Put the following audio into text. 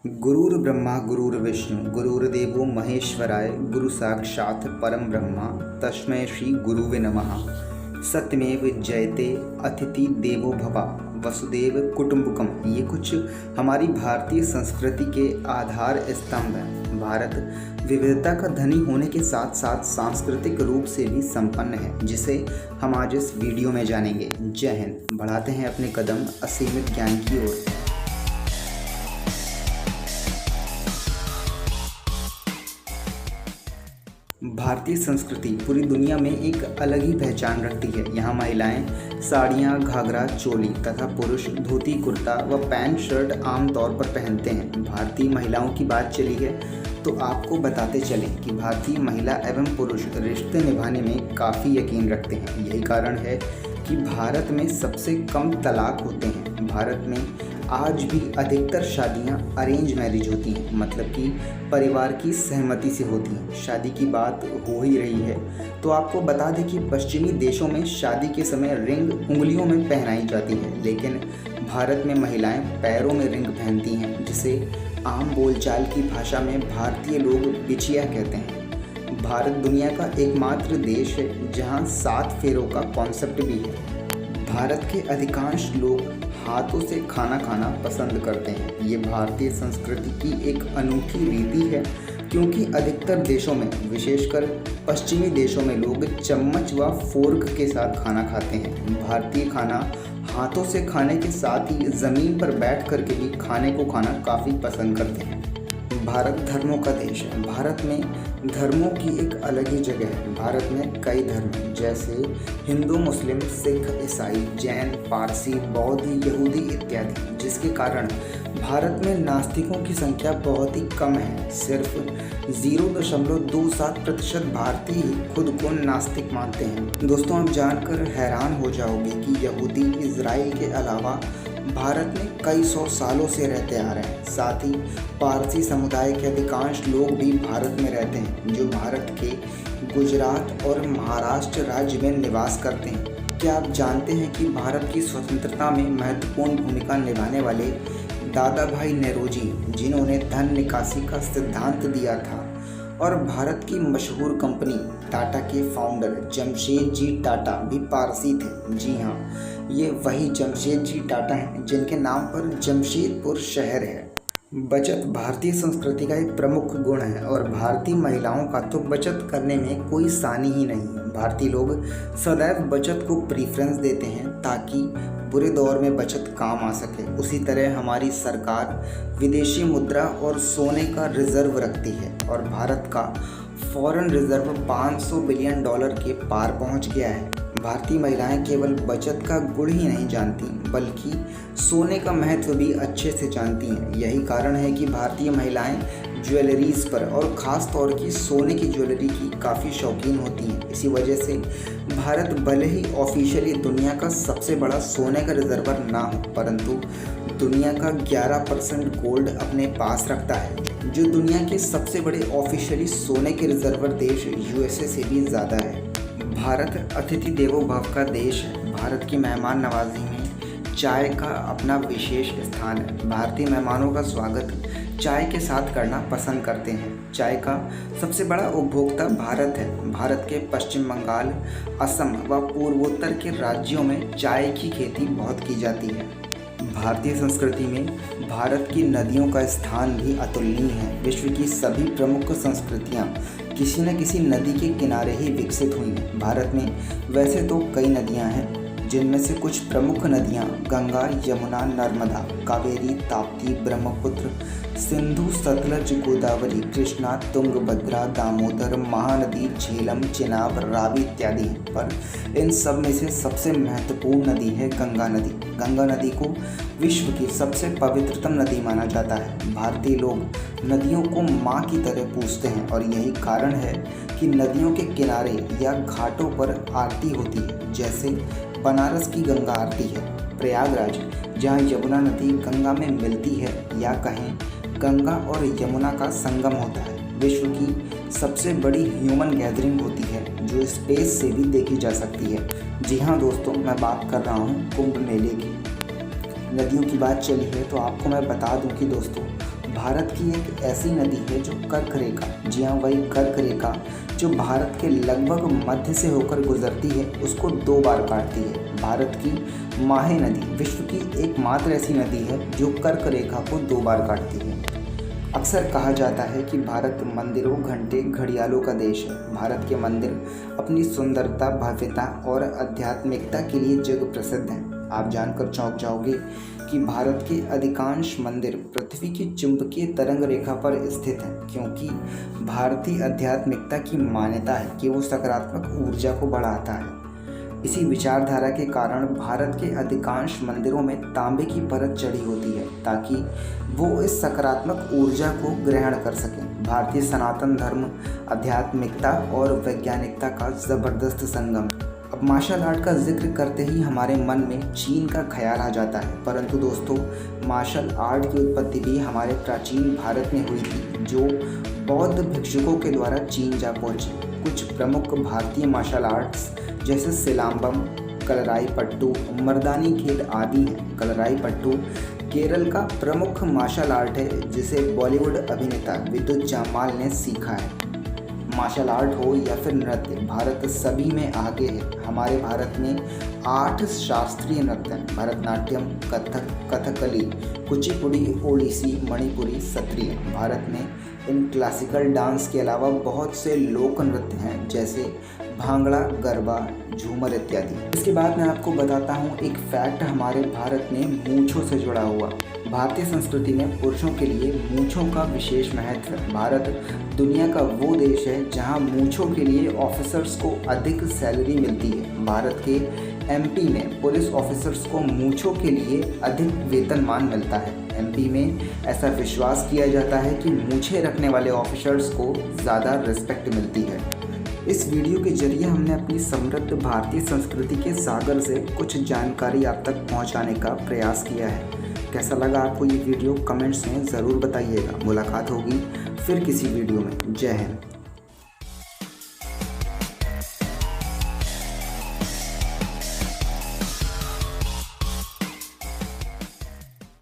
गुरुर्ब्रह्मा गुरुर्विष्णु गुरुर्देवो महेश्वराय गुरु साक्षात् परम ब्रह्मा तस्मै श्री गुरुवे नमः। सत्यमेव जयते अतिथि देवो भव वसुदेव कुटुंबकम। ये कुछ हमारी भारतीय संस्कृति के आधार स्तंभ हैं। भारत विविधता का धनी होने के साथ साथ सांस्कृतिक रूप से भी संपन्न है, जिसे हम आज इस वीडियो में जानेंगे। जय हिंद। बढ़ाते हैं अपने कदम असीमित ज्ञान की ओर। भारतीय संस्कृति पूरी दुनिया में एक अलग ही पहचान रखती है। यहाँ महिलाएं साड़ियाँ, घाघरा, चोली तथा पुरुष धोती, कुर्ता व पैंट शर्ट आमतौर पर पहनते हैं। भारतीय महिलाओं की बात चली है तो आपको बताते चलें कि भारतीय महिला एवं पुरुष रिश्ते निभाने में काफ़ी यकीन रखते हैं। यही कारण है कि भारत में सबसे कम तलाक होते हैं। भारत में आज भी अधिकतर शादियां अरेंज मैरिज होती हैं, मतलब कि परिवार की सहमति से होती हैं। शादी की बात हो ही रही है तो आपको बता दें कि पश्चिमी देशों में शादी के समय रिंग उंगलियों में पहनाई जाती है, लेकिन भारत में महिलाएं पैरों में रिंग पहनती हैं, जिसे आम बोलचाल की भाषा में भारतीय लोग बिछिया कहते हैं। भारत दुनिया का एकमात्र देश है जहाँ 7 फेरों का कॉन्सेप्ट भी है। भारत के अधिकांश लोग हाथों से खाना खाना पसंद करते हैं। ये भारतीय संस्कृति की एक अनूठी रीति है, क्योंकि अधिकतर देशों में, विशेषकर पश्चिमी देशों में, लोग चम्मच व फोर्क के साथ खाना खाते हैं। भारतीय खाना हाथों से खाने के साथ ही ज़मीन पर बैठ कर के भी खाने को खाना काफ़ी पसंद करते हैं। भारत धर्मों का देश है। भारत में धर्मों की एक अलग ही जगह है। भारत में कई धर्म हैं, जैसे हिंदू, मुस्लिम, सिख, ईसाई, जैन, पारसी, बौद्ध, यहूदी इत्यादि, जिसके कारण भारत में नास्तिकों की संख्या बहुत ही कम है। सिर्फ 0.27% भारतीय ही खुद को नास्तिक मानते हैं। दोस्तों, आप जानकर हैरान हो जाओगे कि यहूदी इजराइल के अलावा भारत में कई 100 सालों से रहते आ रहे हैं। साथ ही पारसी समुदाय के अधिकांश लोग भी भारत में रहते हैं, जो भारत के गुजरात और महाराष्ट्र राज्य में निवास करते हैं। क्या आप जानते हैं कि भारत की स्वतंत्रता में महत्वपूर्ण भूमिका निभाने वाले दादा भाई नेहरूजी, जिन्होंने धन निकासी का सिद्धांत दिया था, और भारत की मशहूर कंपनी टाटा के फाउंडर जमशेद जी टाटा भी पारसी थे। जी हाँ, ये वही जमशेद जी टाटा हैं जिनके नाम पर जमशेदपुर शहर है। बचत भारतीय संस्कृति का एक प्रमुख गुण है, और भारतीय महिलाओं का तो बचत करने में कोई सानी ही नहीं है। भारतीय लोग सदैव बचत को प्रीफरेंस देते हैं, ताकि बुरे दौर में बचत काम आ सके। उसी तरह हमारी सरकार विदेशी मुद्रा और सोने का रिजर्व रखती है, और भारत का फॉरेन रिजर्व $500 बिलियन के पार पहुंच गया है। भारतीय महिलाएं केवल बचत का गुण ही नहीं जानती, बल्कि सोने का महत्व भी अच्छे से जानती हैं। यही कारण है कि भारतीय महिलाएं ज्वेलरीज पर, और ख़ास तौर की सोने की ज्वेलरी की काफ़ी शौकीन होती हैं। इसी वजह से भारत भले ही ऑफिशियली दुनिया का सबसे बड़ा सोने का रिजर्वर ना हो, परंतु दुनिया का 11% गोल्ड अपने पास रखता है, जो दुनिया के सबसे बड़े ऑफिशियली सोने के रिजर्वर देश USA से भी ज़्यादा है। भारत अतिथि देवो भव का देश है। भारत की मेहमान नवाजी में चाय का अपना विशेष स्थान है। भारतीय मेहमानों का स्वागत चाय के साथ करना पसंद करते हैं। चाय का सबसे बड़ा उपभोक्ता भारत है। भारत के पश्चिम बंगाल, असम व पूर्वोत्तर के राज्यों में चाय की खेती बहुत की जाती है। भारतीय संस्कृति में भारत की नदियों का स्थान भी अतुलनीय है। विश्व की सभी प्रमुख संस्कृतियाँ किसी न किसी नदी के किनारे ही विकसित हुई हैं। भारत में वैसे तो कई नदियाँ हैं, जिनमें से कुछ प्रमुख नदियाँ गंगा, यमुना, नर्मदा, कावेरी, ताप्ती, ब्रह्मपुत्र, सिंधु, सतलज, गोदावरी, कृष्णा, तुंगभद्रा, दामोदर, महानदी, झेलम, चिनाब, रावी इत्यादि हैं। पर इन सब में से सबसे महत्वपूर्ण नदी है गंगा नदी। गंगा नदी को विश्व की सबसे पवित्रतम नदी माना जाता है। भारतीय लोग नदियों को माँ की तरह पूजते हैं, और यही कारण है कि नदियों के किनारे या घाटों पर आरती होती है, जैसे बनारस की गंगा आरती है, प्रयागराज जहाँ यमुना नदी गंगा में मिलती है, या कहें गंगा और यमुना का संगम होता है। विश्व की सबसे बड़ी ह्यूमन गैदरिंग होती है, जो स्पेस से भी देखी जा सकती है। जी हाँ दोस्तों, मैं बात कर रहा हूँ कुंभ मेले की। नदियों की बात चली है तो आपको मैं बता दूं कि दोस्तों भारत की एक ऐसी नदी है जो कर्क रेखा, जी हाँ वही कर्क रेखा जो भारत के लगभग मध्य से होकर गुजरती है, उसको 2 बार काटती है। भारत की माहे नदी विश्व की एकमात्र ऐसी नदी है जो कर्क रेखा को 2 बार काटती है। अक्सर कहा जाता है कि भारत मंदिरों, घंटे, घड़ियालों का देश है। भारत के मंदिर अपनी सुंदरता, भव्यता और आध्यात्मिकता के लिए जग प्रसिद्ध हैं। आप जानकर चौंक जाओगे कि भारत के अधिकांश मंदिर पृथ्वी की चुंबकीय तरंग रेखा पर स्थित हैं, क्योंकि भारतीय आध्यात्मिकता की मान्यता है कि वो सकारात्मक ऊर्जा को बढ़ाता है। इसी विचारधारा के कारण भारत के अधिकांश मंदिरों में तांबे की परत चढ़ी होती है ताकि वो इस सकारात्मक ऊर्जा को ग्रहण कर सकें। भारतीय सनातन धर्म आध्यात्मिकता और वैज्ञानिकता का ज़बरदस्त संगम। अब मार्शल आर्ट का जिक्र करते ही हमारे मन में चीन का ख्याल आ जाता है, परंतु दोस्तों मार्शल आर्ट की उत्पत्ति भी हमारे प्राचीन भारत में हुई थी, जो बौद्ध भिक्षुकों के द्वारा चीन जा पहुंची। कुछ प्रमुख भारतीय मार्शल आर्ट्स जैसे सिलाम्बम, कलराईपट्टू, मर्दानी खेल आदि हैं। कलराईपट्टू केरल का प्रमुख मार्शल आर्ट है जिसे बॉलीवुड अभिनेता विद्युत जामवाल ने सीखा है। मार्शल आर्ट हो या फिर नृत्य, भारत सभी में आगे है। हमारे भारत में 8 शास्त्रीय नृत्य हैं: भरतनाट्यम, कथक, कथकली, कुचिपुड़ी, ओडिसी, मणिपुरी, सत्रिय। भारत में इन क्लासिकल डांस के अलावा बहुत से लोक नृत्य हैं जैसे भांगड़ा, गरबा, झूमर इत्यादि। इसके बाद मैं आपको बताता हूँ एक फैक्ट हमारे भारत में मूंछों से जुड़ा हुआ। भारतीय संस्कृति में पुरुषों के लिए मूंछों का विशेष महत्व है। भारत दुनिया का वो देश है जहाँ मूंछों के लिए ऑफिसर्स को अधिक सैलरी मिलती है। भारत के एमपी में पुलिस ऑफिसर्स को मूंछों के लिए अधिक वेतनमान मिलता है। एमपी में ऐसा विश्वास किया जाता है कि मूंछें रखने वाले ऑफिसर्स को ज़्यादा रिस्पेक्ट मिलती है। इस वीडियो के जरिए हमने अपनी समृद्ध भारतीय संस्कृति के सागर से कुछ जानकारी आप तक पहुंचाने का प्रयास किया है। कैसा लगा आपको ये वीडियो कमेंट्स में ज़रूर बताइएगा। मुलाकात होगी फिर किसी वीडियो में। जय हिंद।